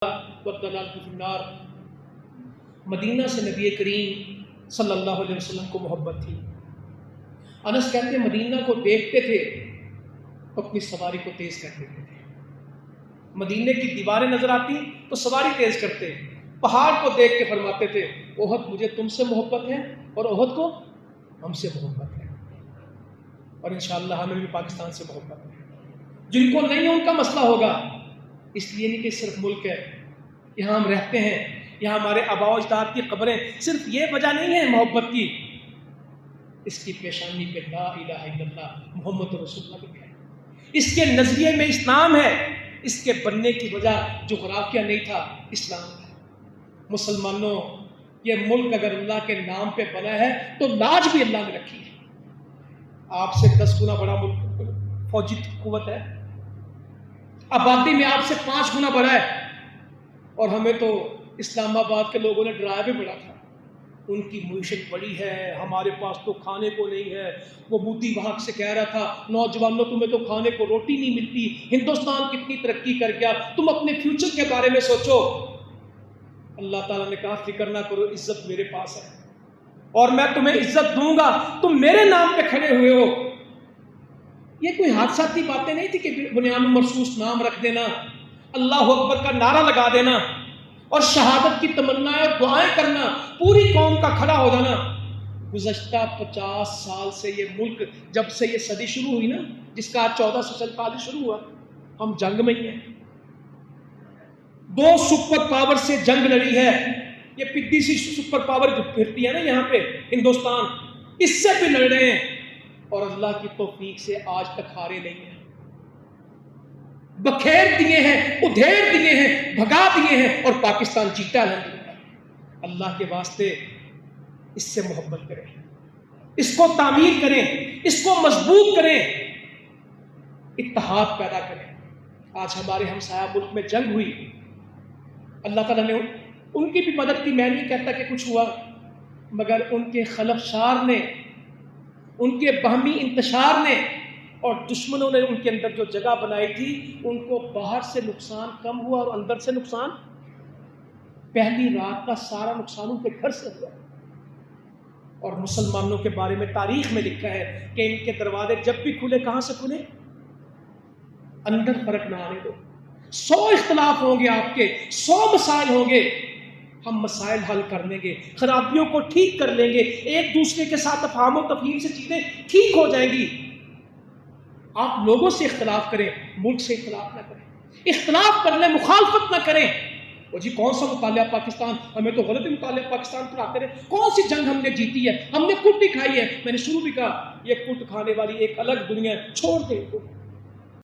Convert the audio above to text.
والضلال فی النار۔ مدینہ سے نبی کریم صلی اللہ علیہ وسلم کو محبت تھی۔ انس کہتے ہیں مدینہ کو دیکھتے تھے تو اپنی سواری کو تیز کر دیتے تھے۔ مدینے کی دیواریں نظر آتی تو سواری تیز کرتے، پہاڑ کو دیکھ کے فرماتے تھے احد مجھے تم سے محبت ہے اور احد کو ہم سے محبت ہے، اور انشاءاللہ ہمیں بھی پاکستان سے محبت ہے۔ جن کو نہیں ہے ان کا مسئلہ ہوگا، اس لیے نہیں کہ صرف ملک ہے، یہاں ہم رہتے ہیں، یہاں ہمارے آباء و اجداد کی قبریں، صرف یہ وجہ نہیں ہے محبت کی، اس کی پیشانی پہ لا الہ الا اللہ محمد رسول اللہ لکھا ہے، اس کے نظریے میں اسلام ہے، اس کے بننے کی وجہ جغرافیہ نہیں تھا، اسلام تھا۔ مسلمانوں، یہ ملک اگر اللہ کے نام پہ بنا ہے تو لاج بھی اللہ نے رکھی ہے۔ آپ سے 10 گنا بڑا ملک فوجی قوت ہے، آبادی میں آپ سے 5 گنا بڑا ہے، اور ہمیں تو اسلام آباد کے لوگوں نے ڈرایا بھی بڑا تھا، ان کی معیشت بڑی ہے، ہمارے پاس تو کھانے کو نہیں ہے۔ وہ مودی وہاں سے کہہ رہا تھا نوجوانوں تمہیں تو کھانے کو روٹی نہیں ملتی، ہندوستان کتنی ترقی کر گیا، تم اپنے فیوچر کے بارے میں سوچو۔ اللہ تعالیٰ نے کہا فکر نہ کرو، عزت میرے پاس ہے اور میں تمہیں عزت دوں گا، تم میرے نام پہ کھڑے ہوئے ہو۔ یہ کوئی حادثاتی باتیں نہیں تھی کہ بنیان مرصوص نام رکھ دینا، اللہ اکبر کا نعرہ لگا دینا اور شہادت کی تمنا اور دعائیں کرنا، پوری قوم کا کھڑا ہو جانا۔ گزشتہ 50 سال سے یہ ملک، جب سے یہ صدی شروع ہوئی نا، جس کا 1447 شروع ہوا، ہم جنگ میں ہی ہیں۔ 2 سپر پاور سے جنگ لڑی ہے، یہ پدی سی سپر پاور جو پھرتی ہے نا یہاں پہ ہندوستان، اس سے بھی لڑ رہے ہیں، اور اللہ کی توفیق سے آج تک ہارے نہیں ہیں۔ بکھیر دیے ہیں، ادھیر دیے ہیں، بھگا دیے ہیں، اور پاکستان جیتا الحمدللہ۔ اللہ کے واسطے اس سے محبت کریں، اس کو تعمیر کریں، اس کو مضبوط کریں، اتحاد پیدا کریں۔ آج ہمارے ہمسایہ ملک میں جنگ ہوئی، اللہ تعالیٰ نے ان کی بھی مدد کی، میں نہیں کہتا کہ کچھ ہوا، مگر ان کے خلفشار نے، ان کے باہمی انتشار نے اور دشمنوں نے ان کے اندر جو جگہ بنائی تھی، ان کو باہر سے نقصان کم ہوا اور اندر سے نقصان، پہلی رات کا سارا نقصان ان کے گھر سے ہوا۔ اور مسلمانوں کے بارے میں تاریخ میں لکھا ہے کہ ان کے دروازے جب بھی کھلے، کہاں سے کھلے؟ اندر فرق نہ آنے دو۔ 100 اختلاف ہوں گے، آپ کے 100 مسائل ہوں گے، ہم مسائل حل کر لیں گے، خرابیوں کو ٹھیک کر لیں گے، ایک دوسرے کے ساتھ تفاہم و تفہیم سے چیزیں ٹھیک ہو جائیں گی۔ آپ لوگوں سے اختلاف کریں، ملک سے اختلاف نہ کریں، اختلاف کر لیں، مخالفت نہ کریں۔ وہ جی کون سا مطالعہ پاکستان، ہمیں تو غلط مطالعہ پاکستان پڑھاتے رہے، کون سی جنگ ہم نے جیتی ہے؟ ہم نے کٹ ہی کھائی ہے۔ میں نے شروع بھی کہا یہ کٹ کھانے والی ایک الگ دنیا ہے، چھوڑ دیں۔